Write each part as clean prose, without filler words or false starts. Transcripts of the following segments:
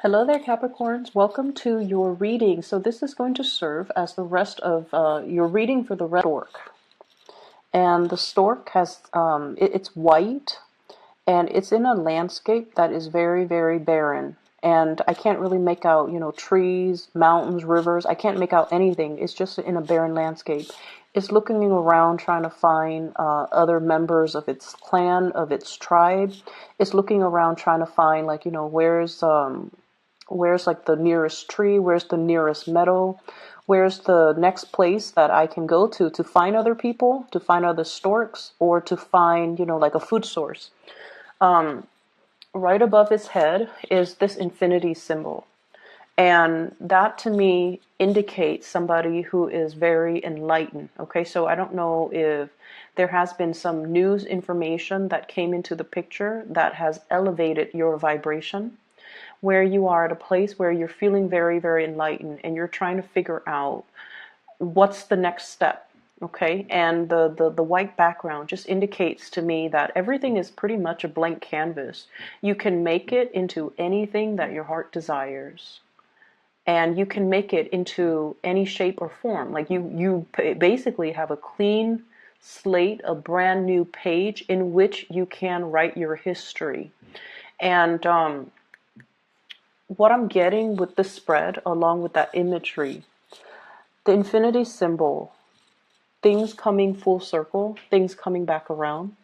Hello there, Capricorns. Welcome to your reading. So this is going to serve as the rest of your reading for the red stork. And the stork has, it's white, and it's in a landscape that is very, very barren. And I can't really make out, trees, mountains, rivers. I can't make out anything. It's just in a barren landscape. It's looking around trying to find other members of its clan, of its tribe. It's looking around trying to find, like, where's like the nearest tree, where's the nearest meadow, where's the next place that I can go to find other people, to find other storks, or to find, like a food source. Right above its head is this infinity symbol. And that to me indicates somebody who is very enlightened. Okay, so I don't know if there has been some news information that came into the picture that has elevated your vibration, where you are at a place where you're feeling very, very enlightened and you're trying to figure out what's the next step. Okay, and the white background just indicates to me that everything is pretty much a blank canvas. You can make it into anything that your heart desires, and you can make it into any shape or form. Like you basically have a clean slate, a brand new page in which you can write your history. And what I'm getting with the spread, along with that imagery, the infinity symbol, things coming full circle, things coming back around,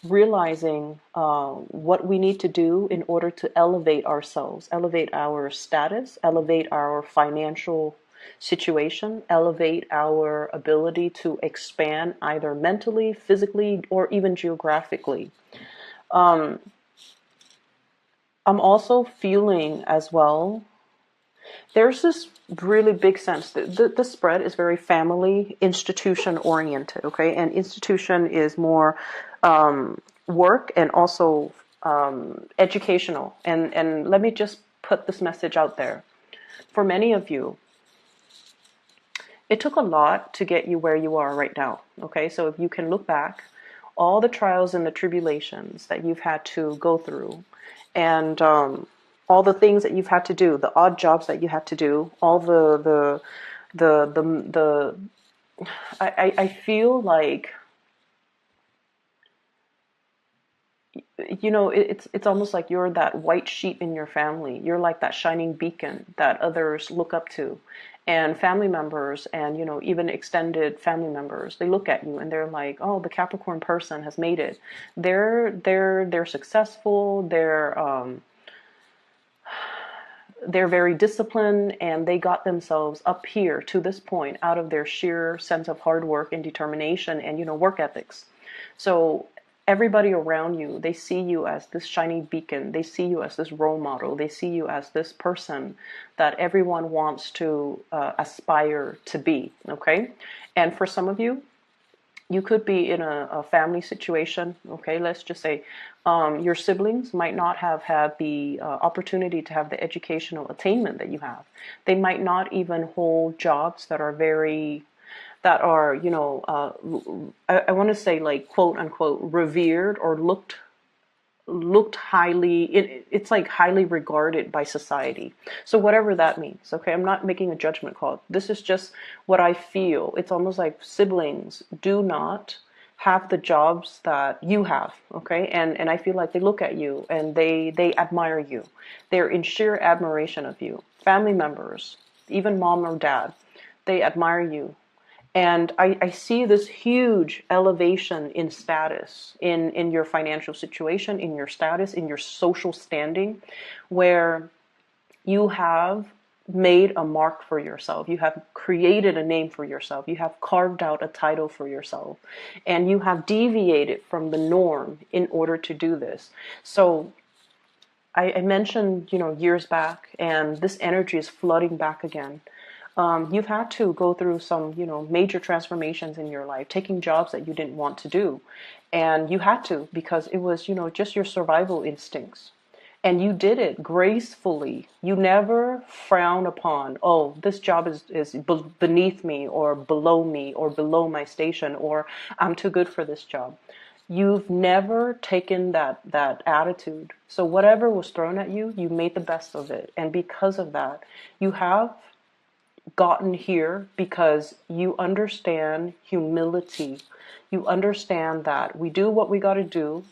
realizing what we need to do in order to elevate ourselves, elevate our status, elevate our financial situation, elevate our ability to expand either mentally, physically, or even geographically. I'm also feeling as well, there's this really big sense that the spread is very family, institution oriented, okay? And institution is more work and also educational. And let me just put this message out there. For many of you, it took a lot to get you where you are right now, okay? So if you can look back, all the trials and the tribulations that you've had to go through, and all the things that you've had to do, the odd jobs that you had to do, all I feel like, it's almost like you're that white sheep in your family. You're like that shining beacon that others look up to. And family members and, even extended family members, they look at you and they're like, oh, the Capricorn person has made it. They're successful. They're very disciplined, and they got themselves up here to this point out of their sheer sense of hard work and determination and, work ethics. So everybody around you, they see you as this shiny beacon. They see you as this role model. They see you as this person that everyone wants to aspire to be. Okay. And for some of you, you could be in a family situation. Okay. Let's just say your siblings might not have had the opportunity to have the educational attainment that you have. They might not even hold jobs that are I want to say, like, quote unquote revered or looked highly, it's like highly regarded by society. So whatever that means, okay, I'm not making a judgment call. This is just what I feel. It's almost like siblings do not have the jobs that you have, okay, and I feel like they look at you and they admire you. They're in sheer admiration of you. Family members, even mom or dad, they admire you. And I see this huge elevation in status, in your financial situation, in your status, in your social standing, where you have made a mark for yourself. You have created a name for yourself. You have carved out a title for yourself. And you have deviated from the norm in order to do this. So I mentioned, years back, and this energy is flooding back again. You've had to go through some, major transformations in your life, taking jobs that you didn't want to do. And you had to, because it was, just your survival instincts. And you did it gracefully. You never frown upon, oh, this job is beneath me or below my station, or I'm too good for this job. You've never taken that attitude. So whatever was thrown at you, you made the best of it. And because of that, you have gotten here because you understand humility. You understand that we do what we got to do.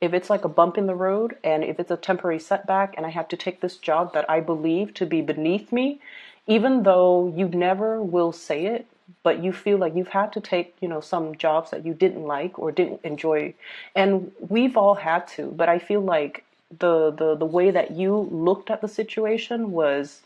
If it's like a bump in the road and if it's a temporary setback and I have to take this job that I believe to be beneath me, even though you never will say it, but you feel like you've had to take, some jobs that you didn't like or didn't enjoy. And we've all had to, but I feel like the way that you looked at the situation was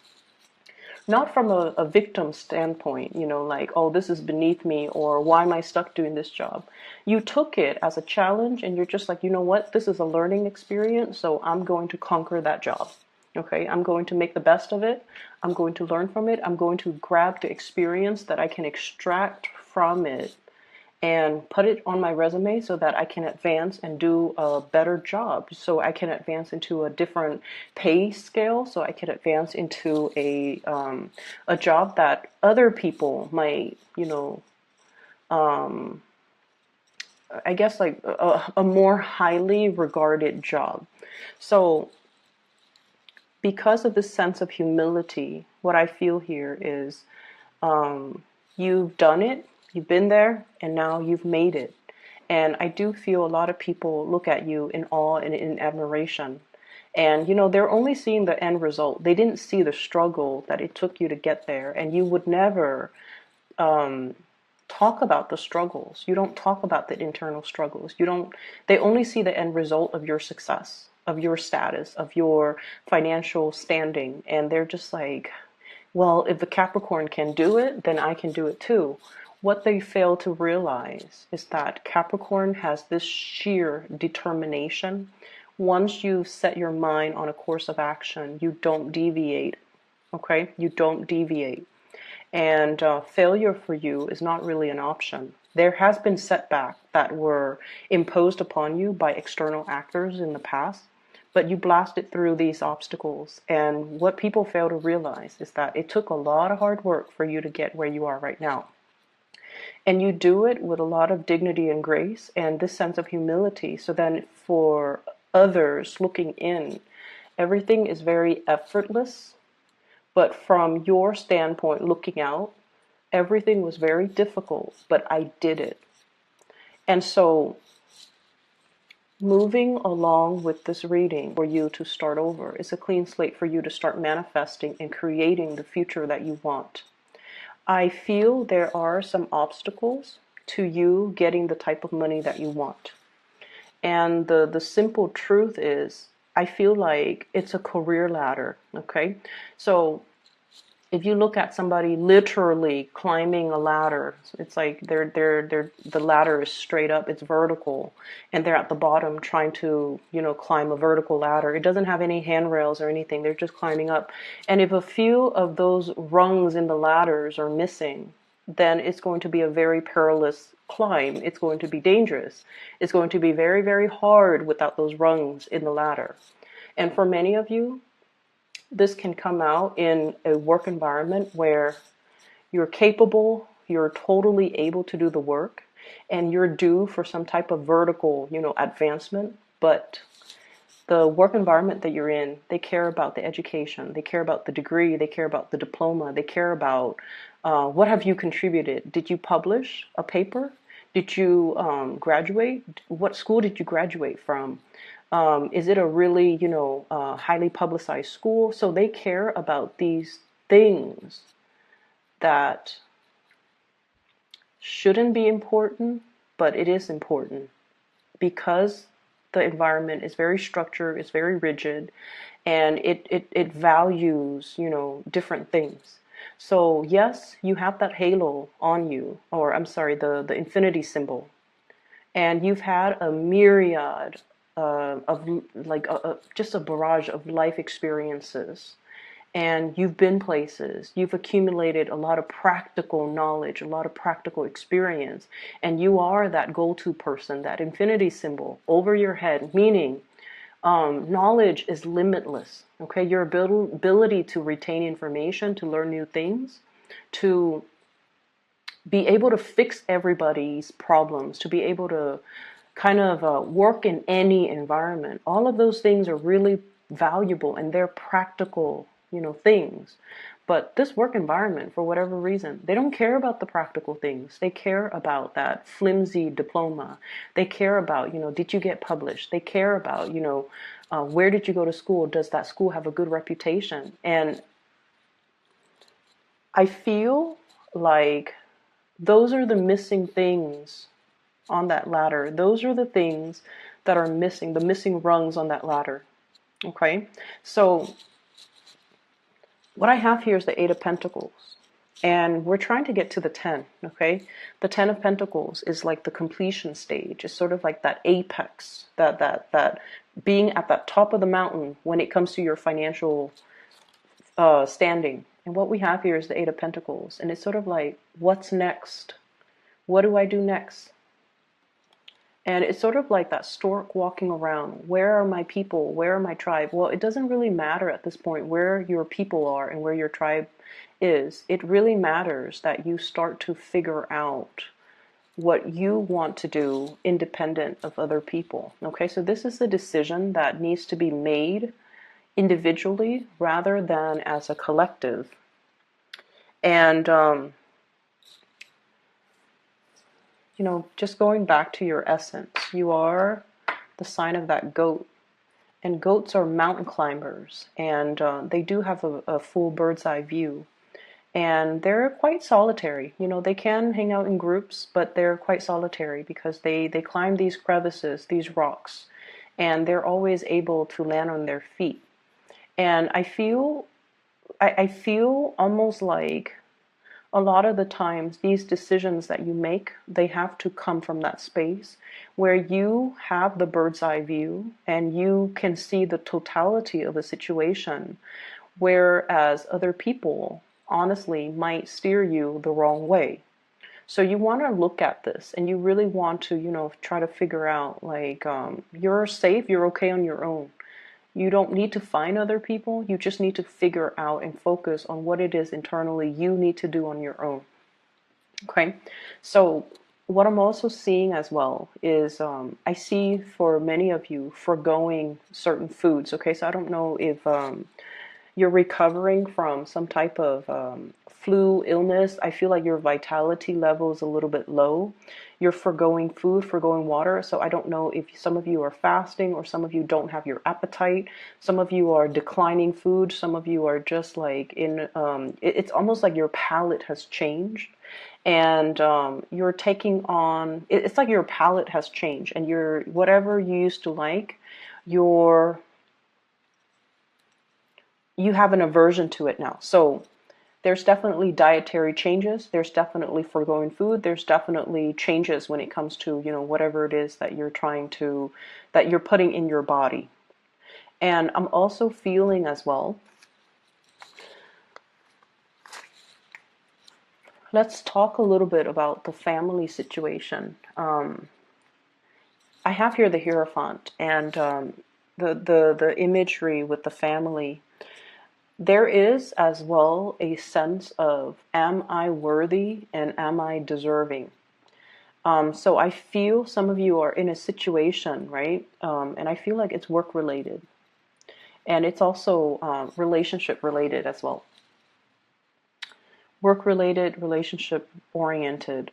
not from a victim standpoint, like, oh, this is beneath me, or why am I stuck doing this job? You took it as a challenge and you're just like, you know what, this is a learning experience, so I'm going to conquer that job. Okay, I'm going to make the best of it. I'm going to learn from it. I'm going to grab the experience that I can extract from it and put it on my resume so that I can advance and do a better job. So I can advance into a different pay scale. So I can advance into a job that other people might, I guess like a more highly regarded job. So because of this sense of humility, what I feel here is you've done it, you've been there, and now you've made it. And I do feel a lot of people look at you in awe and in admiration. And, they're only seeing the end result. They didn't see the struggle that it took you to get there. And you would never talk about the struggles. You don't talk about the internal struggles. They only see the end result of your success, of your status, of your financial standing. And they're just like, well, if the Capricorn can do it, then I can do it too. What they fail to realize is that Capricorn has this sheer determination. Once you set your mind on a course of action, you don't deviate. Okay? You don't deviate. And failure for you is not really an option. There has been setbacks that were imposed upon you by external actors in the past, but you blasted through these obstacles. And what people fail to realize is that it took a lot of hard work for you to get where you are right now. And you do it with a lot of dignity and grace and this sense of humility. So then for others looking in, everything is very effortless. But from your standpoint looking out, everything was very difficult, but I did it. And so moving along with this reading for you to start over is a clean slate for you to start manifesting and creating the future that you want. I feel there are some obstacles to you getting the type of money that you want. And the simple truth is, I feel like it's a career ladder, okay? So if you look at somebody literally climbing a ladder, it's like the ladder is straight up, it's vertical, and they're at the bottom trying to, climb a vertical ladder. It doesn't have any handrails or anything. They're just climbing up. And if a few of those rungs in the ladders are missing, then it's going to be a very perilous climb. It's going to be dangerous. It's going to be very, very hard without those rungs in the ladder. And for many of you, this can come out in a work environment where you're capable, you're totally able to do the work, and you're due for some type of vertical, advancement. But the work environment that you're in, they care about the education, they care about the degree, they care about the diploma, they care about what have you contributed? Did you publish a paper? Did you graduate? What school did you graduate from? Is it a really, highly publicized school? So they care about these things that shouldn't be important, but it is important because the environment is very structured, it's very rigid, and it values, different things. So yes, you have that halo on you, or I'm sorry, the infinity symbol, and you've had a myriad of like just a barrage of life experiences, and you've been places, you've accumulated a lot of practical knowledge, a lot of practical experience, and you are that go-to person, that infinity symbol over your head, meaning knowledge is limitless. Okay, your ability to retain information, to learn new things, to be able to fix everybody's problems, to be able to kind of work in any environment. All of those things are really valuable and they're practical, things. But this work environment, for whatever reason, they don't care about the practical things. They care about that flimsy diploma. They care about, did you get published? They care about, where did you go to school? Does that school have a good reputation? And I feel like those are the missing things on that ladder. Those are the things that are missing, the missing rungs on that ladder. Okay? So what I have here is the Eight of Pentacles. And we're trying to get to the 10, okay? The 10 of Pentacles is like the completion stage. It's sort of like that apex, that being at that top of the mountain when it comes to your financial standing. And what we have here is the Eight of Pentacles. And it's sort of like, what's next? What do I do next? And it's sort of like that stork walking around. Where are my people? Where are my tribe? Well, it doesn't really matter at this point where your people are and where your tribe is. It really matters that you start to figure out what you want to do independent of other people. Okay, so this is the decision that needs to be made individually rather than as a collective. And just going back to your essence, you are the sign of that goat. And goats are mountain climbers, and they do have a full bird's eye view. And they're quite solitary. They can hang out in groups, but they're quite solitary because they climb these crevices, these rocks, and they're always able to land on their feet. And I feel almost like a lot of the times these decisions that you make, they have to come from that space where you have the bird's eye view and you can see the totality of a situation, whereas other people honestly might steer you the wrong way. So you want to look at this and you really want to, try to figure out like, you're safe, you're okay on your own. You don't need to find other people. You just need to figure out and focus on what it is internally you need to do on your own. Okay. So what I'm also seeing as well is I see for many of you foregoing certain foods. Okay. So I don't know if you're recovering from some type of flu illness. I feel like your vitality level is a little bit low. You're foregoing food, foregoing water. So I don't know if some of you are fasting or some of you don't have your appetite. Some of you are declining food. Some of you are just like it's almost like your palate has changed. And you're taking on, it's like your palate has changed. And whatever you used to like, you have an aversion to it now. So there's definitely dietary changes. There's definitely foregoing food. There's definitely changes when it comes to, whatever it is that you're putting in your body. And I'm also feeling as well, let's talk a little bit about the family situation. I have here the Hierophant and the imagery with the family. There is as well a sense of, am I worthy and am I deserving? So I feel some of you are in a situation, right? And I feel like it's work related. And it's also relationship related as well. Work related, relationship oriented,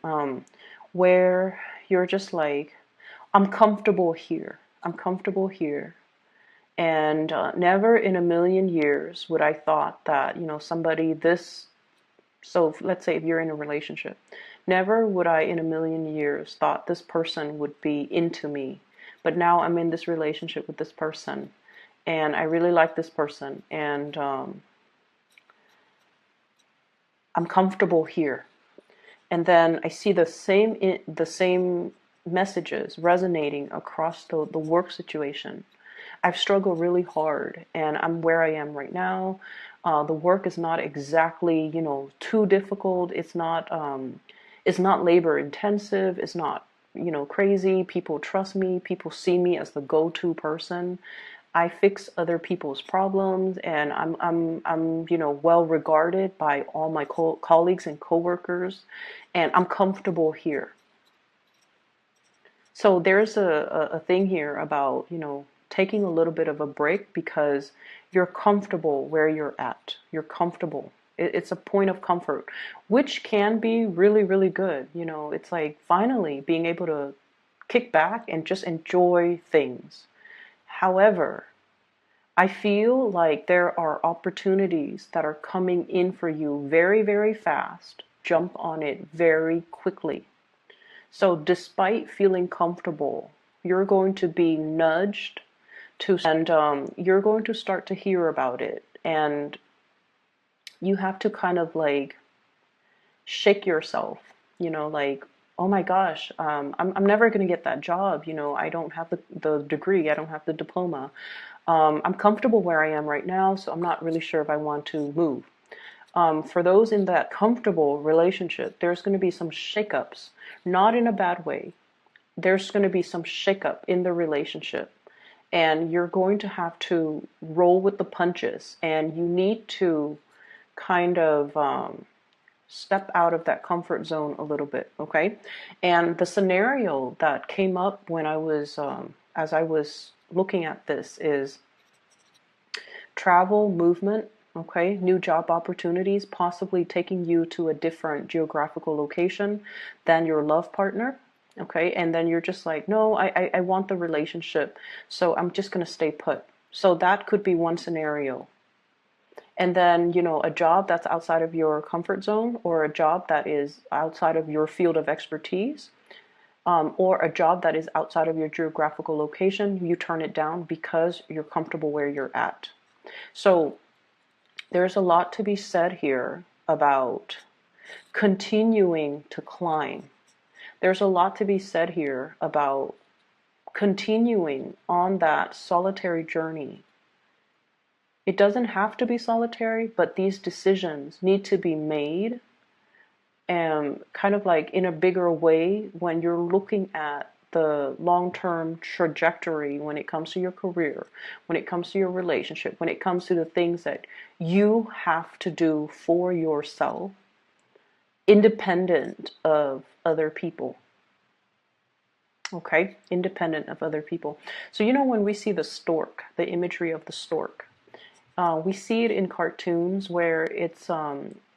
where you're just like, I'm comfortable here. I'm comfortable here. And never in a million years would I thought that, somebody this, so let's say if you're in a relationship, never would I in a million years thought this person would be into me. But now I'm in this relationship with this person and I really like this person and I'm comfortable here. And then I see the same messages resonating across the work situation. I've struggled really hard and I'm where I am right now. The work is not exactly, too difficult. It's not labor intensive. It's not, crazy. People trust me. People see me as the go-to person. I fix other people's problems and I'm well regarded by all my colleagues and coworkers and I'm comfortable here. So there's a thing here about, you know, taking a little bit of a break because you're comfortable where you're at. You're comfortable. It's a point of comfort, which can be really, really good. You know, it's like finally being able to kick back and just enjoy things. However, I feel like there are opportunities that are coming in for you very, very fast. Jump on it very quickly. So despite feeling comfortable, you're going to be nudged to, and you're going to start to hear about it. And you have to kind of like shake yourself, you know, like, oh my gosh, I'm never going to get that job. You know, I don't have the degree, I don't have the diploma. I'm comfortable where I am right now, so I'm not really sure if I want to move. For those in that comfortable relationship, there's going to be some shakeups, not in a bad way. There's going to be some shakeup in the relationship, and you're going to have to roll with the punches, and you need to kind of step out of that comfort zone a little bit, okay? And the scenario that came up when I was, as I was looking at this, is travel, movement, okay, new job opportunities, possibly taking you to a different geographical location than your love partner, okay? And then you're just like, no, I want the relationship, so I'm just going to stay put. So that could be one scenario. And then, you know, a job that's outside of your comfort zone, or a job that is outside of your field of expertise, or a job that is outside of your geographical location, you turn it down because you're comfortable where you're at. So there's a lot to be said here about continuing to climb. There's a lot to be said here about continuing on that solitary journey. It doesn't have to be solitary, but these decisions need to be made kind of like in a bigger way when you're looking at the long-term trajectory when it comes to your career, when it comes to your relationship, when it comes to the things that you have to do for yourself, independent of other people. Okay, independent of other people. So, you know, when we see the stork, the imagery of the stork, we see it in cartoons where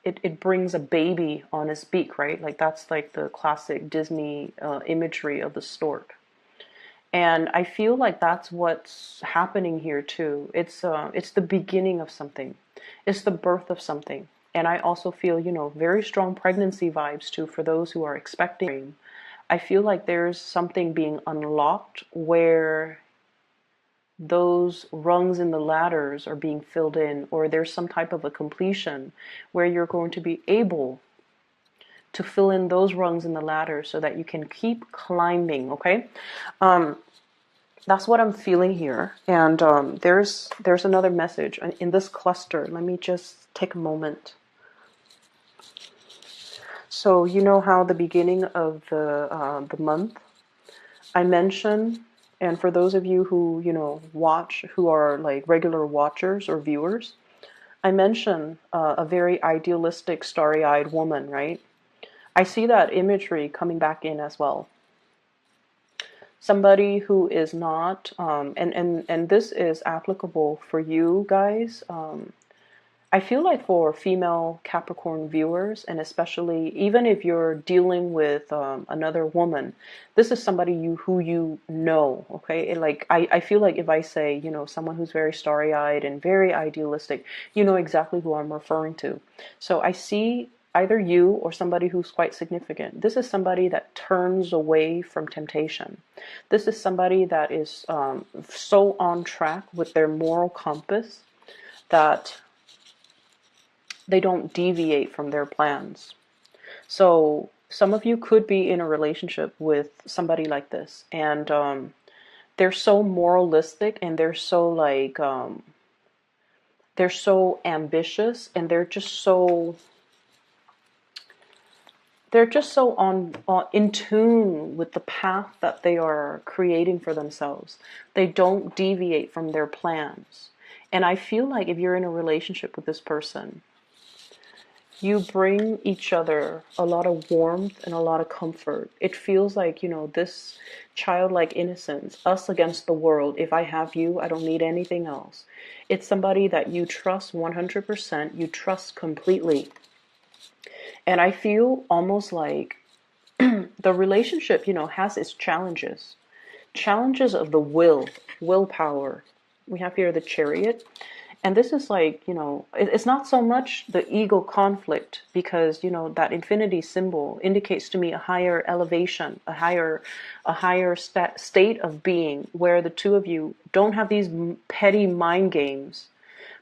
it brings a baby on its beak, right? Like that's like the classic Disney imagery of the stork. And I feel like that's what's happening here too. It's the beginning of something. It's the birth of something. And I also feel, you know, very strong pregnancy vibes too for those who are expecting. I feel like there's something being unlocked where those rungs in the ladders are being filled in, or there's some type of a completion where you're going to be able to fill in those rungs in the ladder so that you can keep climbing, okay? That's what I'm feeling here. And there's another message in this cluster. Let me just take a moment. So you know how the beginning of the month I mentioned, and for those of you who, you know, watch, who are like regular watchers or viewers, I mentioned a very idealistic, starry-eyed woman, right? I see that imagery coming back in as well. Somebody who is not, and this is applicable for you guys. I feel like for female Capricorn viewers, and especially even if you're dealing with another woman, this is somebody who you know, okay? And like I feel like if I say, you know, someone who's very starry-eyed and very idealistic, you know exactly who I'm referring to. So I see either you or somebody who's quite significant. This is somebody that turns away from temptation. This is somebody that is so on track with their moral compass that they don't deviate from their plans. So some of you could be in a relationship with somebody like this, and they're so moralistic, and they're so like they're so ambitious, and they're just so on in tune with the path that they are creating for themselves. They don't deviate from their plans. And I feel like if you're in a relationship with this person, You bring each other a lot of warmth and a lot of comfort. It feels like, this childlike innocence, us against the world. If I have you, I don't need anything else. It's somebody that you trust 100%, you trust completely. And I feel almost like the relationship, has its challenges. Challenges of the willpower. We have here the Chariot. And this is like, it's not so much the ego conflict, because, that infinity symbol indicates to me a higher elevation, a higher state of being, where the two of you don't have these petty mind games,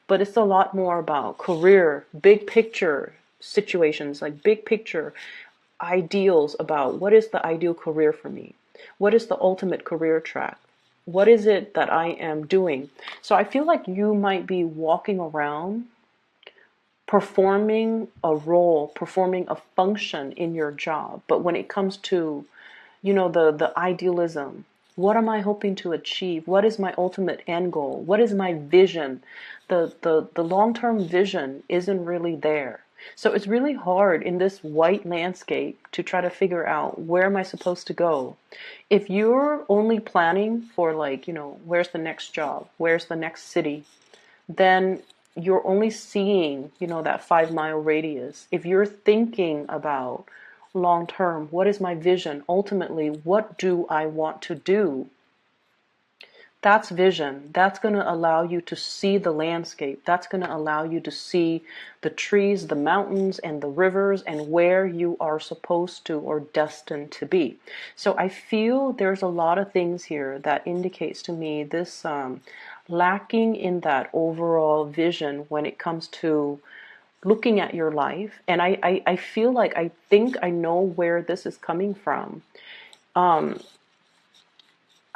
but it's a lot more about career, big picture situations, like big picture ideals about what is the ideal career for me? What is the ultimate career track? What is it that I am doing? So I feel like you might be walking around performing a role, performing a function in your job. But when it comes to, the idealism, what am I hoping to achieve? What is my ultimate end goal? What is my vision? The long-term vision isn't really there. So it's really hard in this white landscape to try to figure out, where am I supposed to go? If you're only planning for, like, where's the next job? Where's the next city? Then you're only seeing, that 5 mile radius. If you're thinking about long term, what is my vision? Ultimately, what do I want to do? That's vision. That's going to allow you to see the landscape. That's going to allow you to see the trees, the mountains, and the rivers, and where you are supposed to or destined to be. So I feel there's a lot of things here that indicates to me this lacking in that overall vision when it comes to looking at your life. And I feel like I think I know where this is coming from.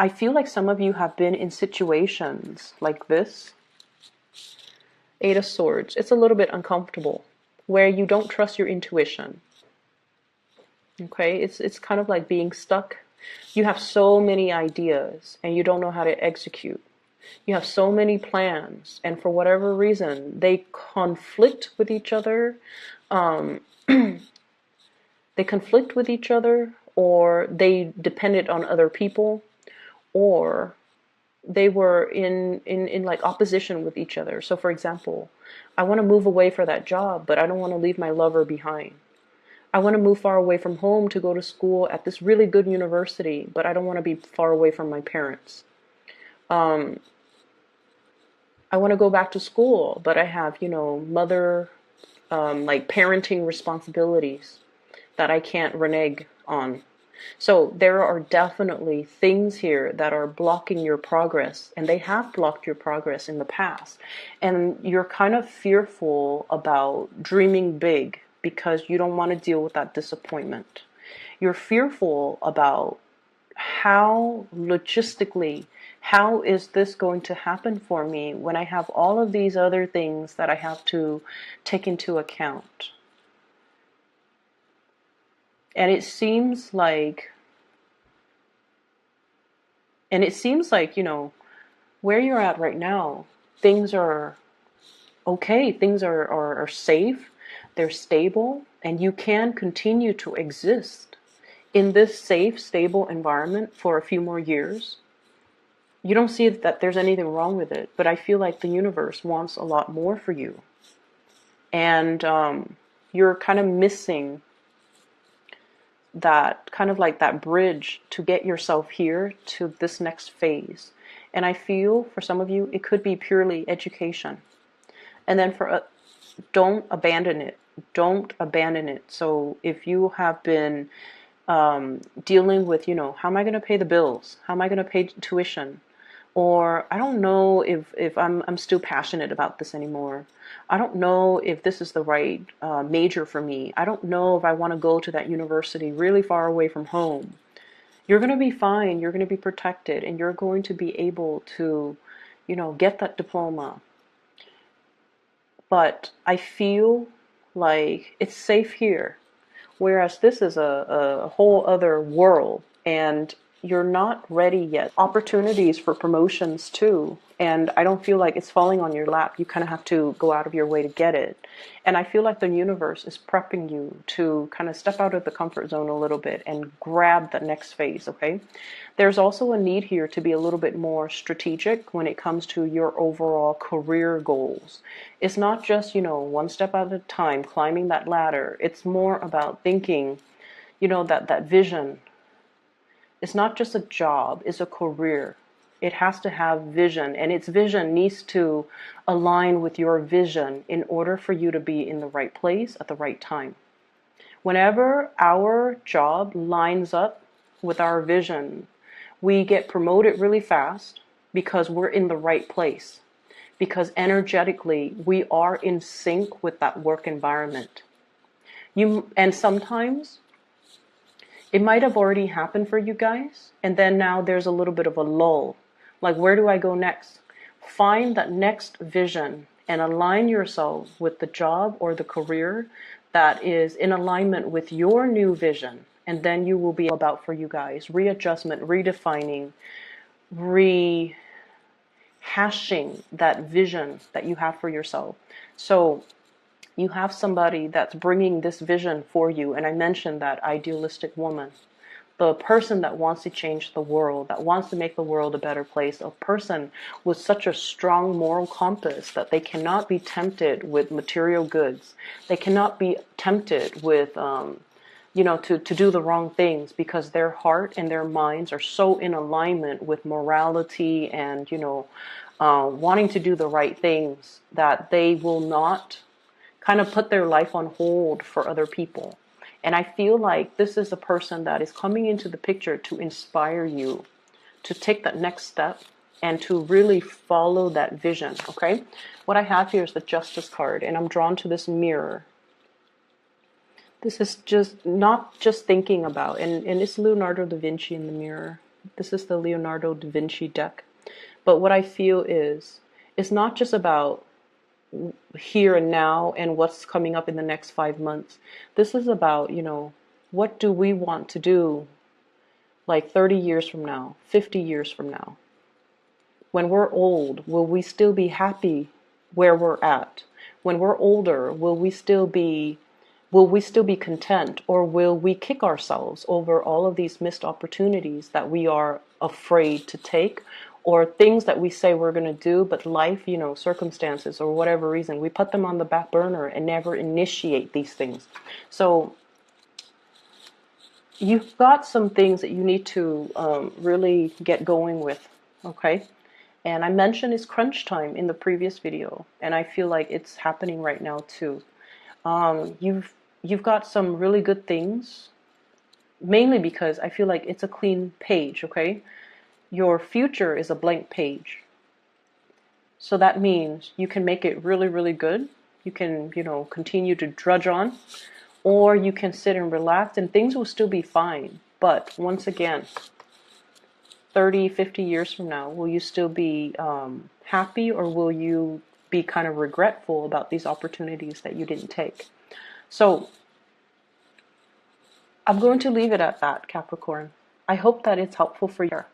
I feel like some of you have been in situations like this. 8 of Swords. It's a little bit uncomfortable, where you don't trust your intuition. Okay, it's kind of like being stuck. You have so many ideas and you don't know how to execute. You have so many plans, and for whatever reason, they conflict with each other. They conflict with each other, or they depended on other people, or they were in like opposition with each other. So for example, I want to move away for that job, but I don't want to leave my lover behind. I want to move far away from home to go to school at this really good university, but I don't want to be far away from my parents. I want to go back to school, but I have, mother, like parenting responsibilities that I can't renege on. So there are definitely things here that are blocking your progress, and they have blocked your progress in the past. And you're kind of fearful about dreaming big because you don't want to deal with that disappointment. You're fearful about how logistically, how is this going to happen for me when I have all of these other things that I have to take into account. And it seems like, where you're at right now, things are okay, things are safe, they're stable, and you can continue to exist in this safe, stable environment for a few more years. You don't see that there's anything wrong with it, but I feel like the universe wants a lot more for you. And you're kind of missing that, kind of like that bridge to get yourself here to this next phase. And I feel for some of you, it could be purely education. And then don't abandon it. Don't abandon it. So if you have been dealing with, how am I going to pay the bills? How am I going to pay tuition? Or I don't know if I'm still passionate about this anymore. I don't know if this is the right major for me. I don't know if I want to go to that university really far away from home. You're going to be fine. You're going to be protected, and you're going to be able to, get that diploma. But I feel like it's safe here, whereas this is a whole other world, and you're not ready yet. Opportunities for promotions too. And I don't feel like it's falling on your lap. You kind of have to go out of your way to get it. And I feel like the universe is prepping you to kind of step out of the comfort zone a little bit and grab the next phase, okay? There's also a need here to be a little bit more strategic when it comes to your overall career goals. It's not just, one step at a time, climbing that ladder. It's more about thinking, that vision. It's not just a job, it's a career. It has to have vision, and its vision needs to align with your vision in order for you to be in the right place at the right time. Whenever our job lines up with our vision, we get promoted really fast because we're in the right place. Because energetically, we are in sync with that work environment. And sometimes it might have already happened for you guys, and then now there's a little bit of a lull. Like, where do I go next? Find that next vision and align yourself with the job or the career that is in alignment with your new vision. And then you will be about for you guys. Readjustment, redefining, rehashing that vision that you have for yourself. So you have somebody that's bringing this vision for you. And I mentioned that idealistic woman, the person that wants to change the world, that wants to make the world a better place, a person with such a strong moral compass that they cannot be tempted with material goods. They cannot be tempted with, to do the wrong things, because their heart and their minds are so in alignment with morality and, wanting to do the right things, that they will not kind of put their life on hold for other people. And I feel like this is a person that is coming into the picture to inspire you to take that next step and to really follow that vision, okay? What I have here is the Justice card, and I'm drawn to this mirror. This is just not just thinking about, and it's Leonardo da Vinci in the mirror. This is the Leonardo da Vinci deck. But what I feel is, it's not just about here and now and what's coming up in the next 5 months. This is about, what do we want to do like 30 years from now, 50 years from now? When we're old, will we still be happy where we're at? When we're older, will we still be content, or will we kick ourselves over all of these missed opportunities that we are afraid to take, or things that we say we're going to do, but life, circumstances or whatever reason, we put them on the back burner and never initiate these things. So you've got some things that you need to really get going with, okay? And I mentioned it's crunch time in the previous video, and I feel like it's happening right now too. You've got some really good things, mainly because I feel like it's a clean page, okay? Your future is a blank page. So that means you can make it really, really good. You can, continue to drudge on, or you can sit and relax and things will still be fine. But once again, 30, 50 years from now, will you still be happy, or will you be kind of regretful about these opportunities that you didn't take? So I'm going to leave it at that, Capricorn. I hope that it's helpful for you.